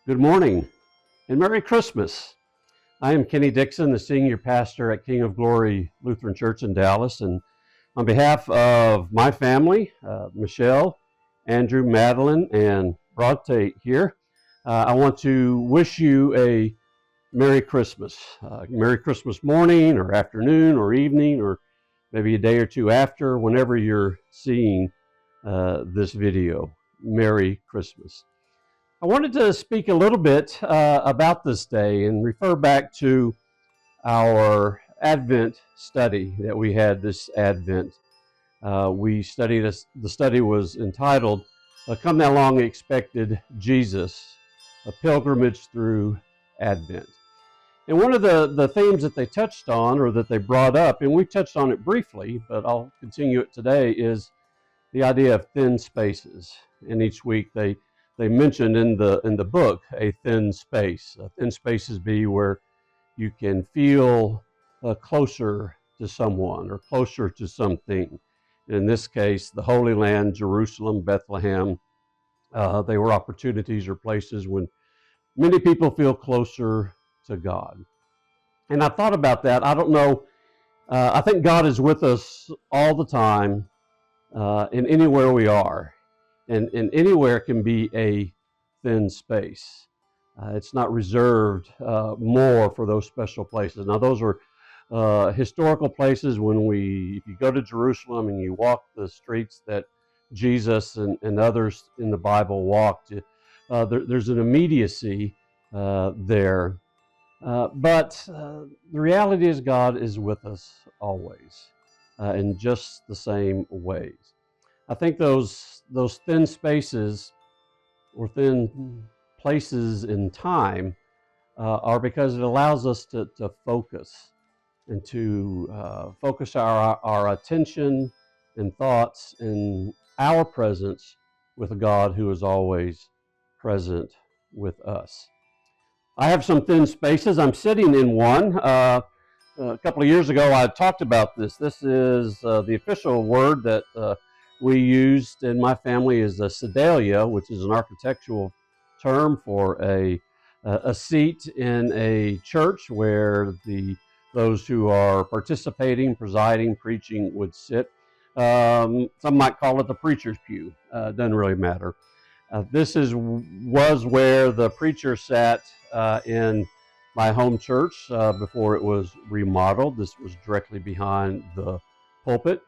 Good morning and Merry Christmas. I am Kenny Dickson, the senior pastor at King of Glory Lutheran Church in Dallas. And on behalf of my family, Michelle, Andrew, Madeline, and Bronte here, I want to wish you a Merry Christmas. Merry Christmas morning or afternoon or evening or maybe a day or two after, whenever you're seeing this video. Merry Christmas. I wanted to speak a little bit about this day and refer back to our Advent study that we had this Advent. We studied, the study was entitled, Come Thou Long Expected Jesus, a Pilgrimage Through Advent. And one of the themes that they touched on, or that they brought up, and we touched on it briefly, but I'll continue it today, is the idea of thin spaces. And each week they mentioned in the book a thin space. Thin spaces be where you can feel closer to someone or closer to something. In this case, the Holy Land, Jerusalem, Bethlehem, they were opportunities or places when many people feel closer to God. And I thought about that. I don't know. I think God is with us all the time, in anywhere we are. And anywhere can be a thin space. It's not reserved more for those special places. Now, those are historical places. If you go to Jerusalem and you walk the streets that Jesus and others in the Bible walked, there's an immediacy there. But the reality is God is with us always, in just the same ways. I think those thin spaces or thin places in time are because it allows us to focus and to focus our attention and thoughts in our presence with a God who is always present with us. I have some thin spaces. I'm sitting in one. A couple of years ago, I talked about this. This is the official word that we used in my family is a sedalia, which is an architectural term for a seat in a church where those who are participating, presiding, preaching would sit. Some might call it the preacher's pew. Doesn't really matter. This was where the preacher sat in my home church before it was remodeled. This was directly behind the pulpit.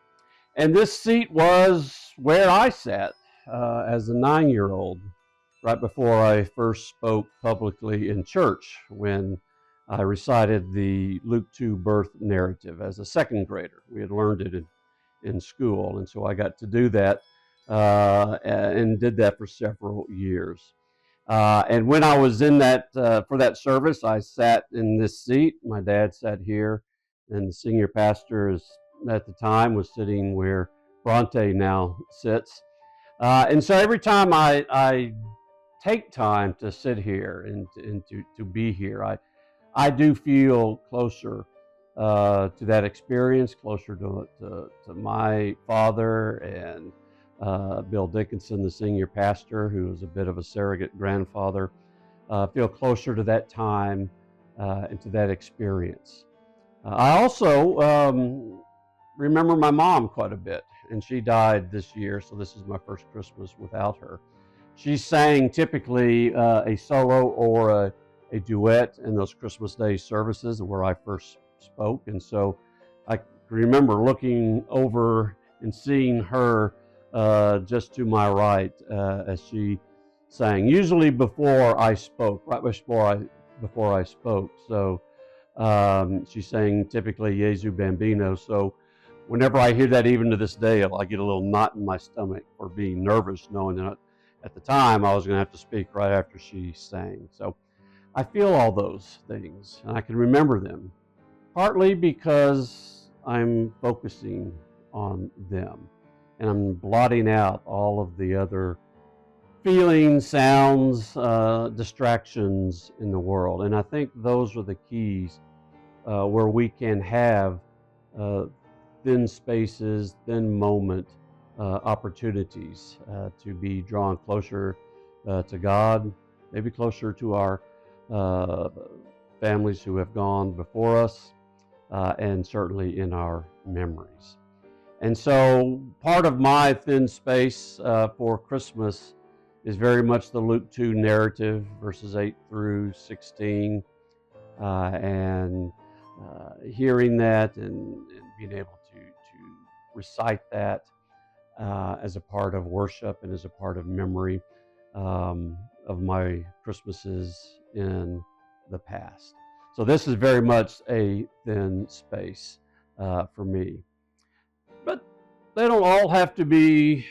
And this seat was where I sat as a 9-year-old, right before I first spoke publicly in church, when I recited the Luke 2 birth narrative as a second grader. We had learned it in school, and so I got to do that and did that for several years. And when I was in that, for that service, I sat in this seat. My dad sat here, and the senior pastor at the time was sitting where Bronte now sits. And so every time I take time to sit here and to be here, I do feel closer to that experience, closer to my father and Bill Dickson, the senior pastor, who was a bit of a surrogate grandfather. Feel closer to that time and to that experience. I also remember my mom quite a bit, and she died this year, so this is my first Christmas without her. She sang typically a solo or a duet in those Christmas Day services where I first spoke, and so I remember looking over and seeing her just to my right as she sang, usually before I spoke, right before I spoke. So she sang typically Jesu Bambino. So whenever I hear that, even to this day, I get a little knot in my stomach for being nervous, knowing that at the time I was going to have to speak right after she sang. So I feel all those things, and I can remember them, partly because I'm focusing on them, and I'm blotting out all of the other feelings, sounds, distractions in the world. And I think those are the keys where we can have thin spaces, thin moment opportunities to be drawn closer to God, maybe closer to our families who have gone before us, and certainly in our memories. And so part of my thin space for Christmas is very much the Luke 2 narrative, verses 8 through 16, and hearing that and being able to recite that as a part of worship and as a part of memory of my Christmases in the past. So this is very much a thin space for me. But they don't all have to be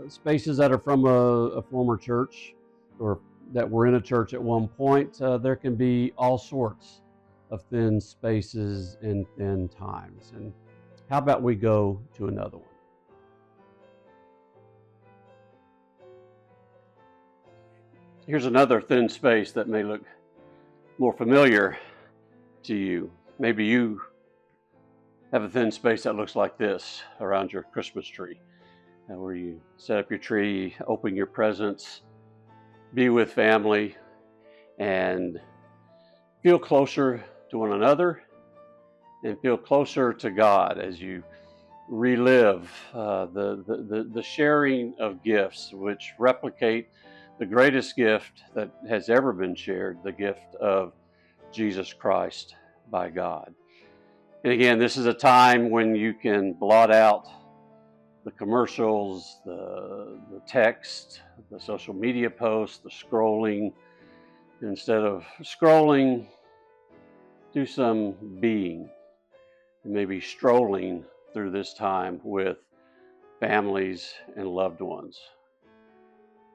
spaces that are from a former church or that were in a church at one point. There can be all sorts of thin spaces and thin times. And how about we go to another one? Here's another thin space that may look more familiar to you. Maybe you have a thin space that looks like this around your Christmas tree, where you set up your tree, open your presents, be with family, and feel closer to one another and feel closer to God as you relive the sharing of gifts, which replicate the greatest gift that has ever been shared, the gift of Jesus Christ by God. And again, this is a time when you can blot out the commercials, the text, the social media posts, the scrolling. Instead of scrolling, do some being, and maybe strolling through this time with families and loved ones.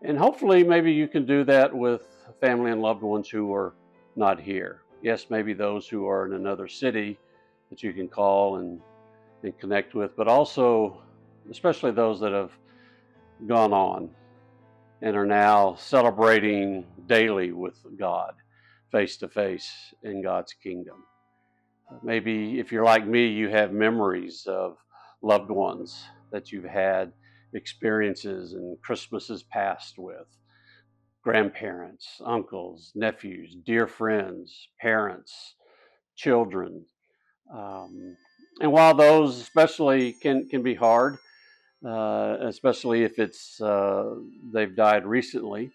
And hopefully maybe you can do that with family and loved ones who are not here. Yes, maybe those who are in another city that you can call and connect with, but also especially those that have gone on and are now celebrating daily with God, face to face in God's kingdom. Maybe if you're like me, you have memories of loved ones that you've had experiences and Christmases past with, grandparents, uncles, nephews, dear friends, parents, children. And while those especially can be hard, especially if it's they've died recently,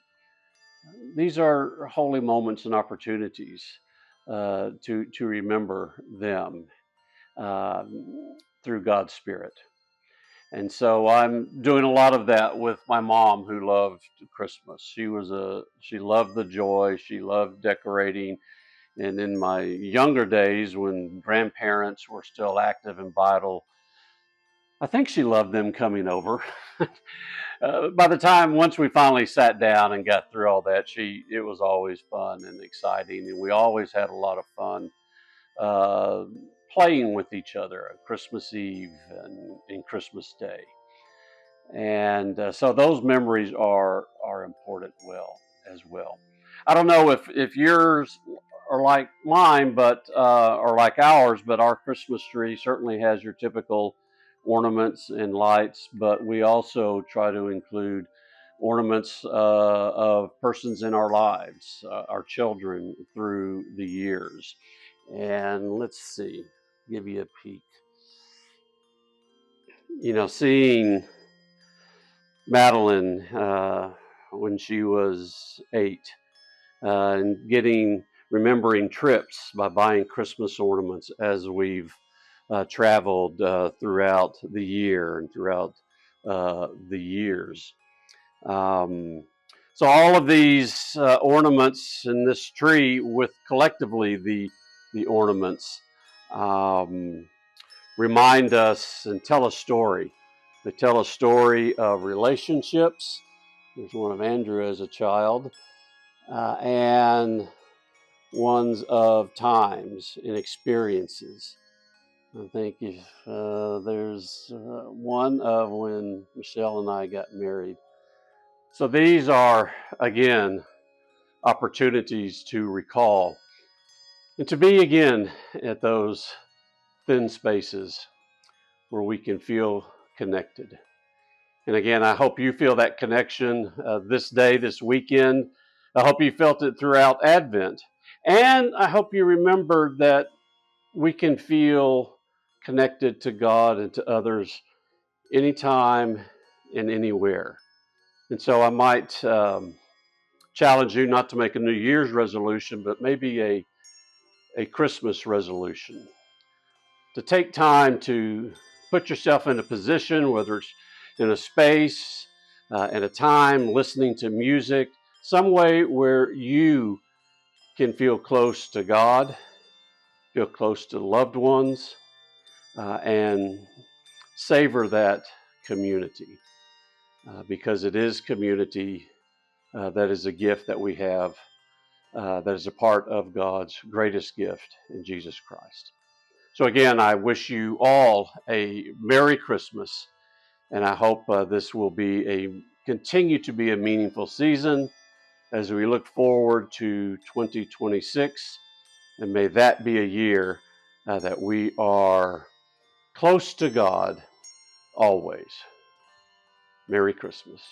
these are holy moments and opportunities to remember them through God's Spirit. And so I'm doing a lot of that with my mom, who loved Christmas. She loved the joy. She loved decorating. And in my younger days, when grandparents were still active and vital, I think she loved them coming over. By the time, once we finally sat down and got through all that, it was always fun and exciting. And we always had a lot of fun playing with each other on Christmas Eve and Christmas Day. And so those memories are important as well. I don't know if yours are like mine, but or like ours, but our Christmas tree certainly has your typical ornaments and lights, but we also try to include ornaments of persons in our lives, our children through the years. And let's see, give you a peek. Seeing Madeline when she was 8, and remembering trips by buying Christmas ornaments as we've traveled throughout the year and throughout the years. So all of these ornaments in this tree, with collectively the ornaments, remind us and tell a story. They tell a story of relationships. There's one of Andrew as a child, and ones of times and experiences. I think if there's one of when Michelle and I got married. So these are, again, opportunities to recall and to be again at those thin spaces where we can feel connected. And again, I hope you feel that connection this day, this weekend, I hope you felt it throughout Advent. And I hope you remembered that we can feel connected to God and to others anytime and anywhere. And so I might challenge you not to make a New Year's resolution, but maybe a Christmas resolution. To take time to put yourself in a position, whether it's in a space, in a time, listening to music, some way where you can feel close to God, feel close to loved ones, and savor that community. Because it is community that is a gift that we have, that is a part of God's greatest gift in Jesus Christ. So again, I wish you all a Merry Christmas, and I hope this will continue to be a meaningful season as we look forward to 2026, and may that be a year that we are close to God always. Merry Christmas.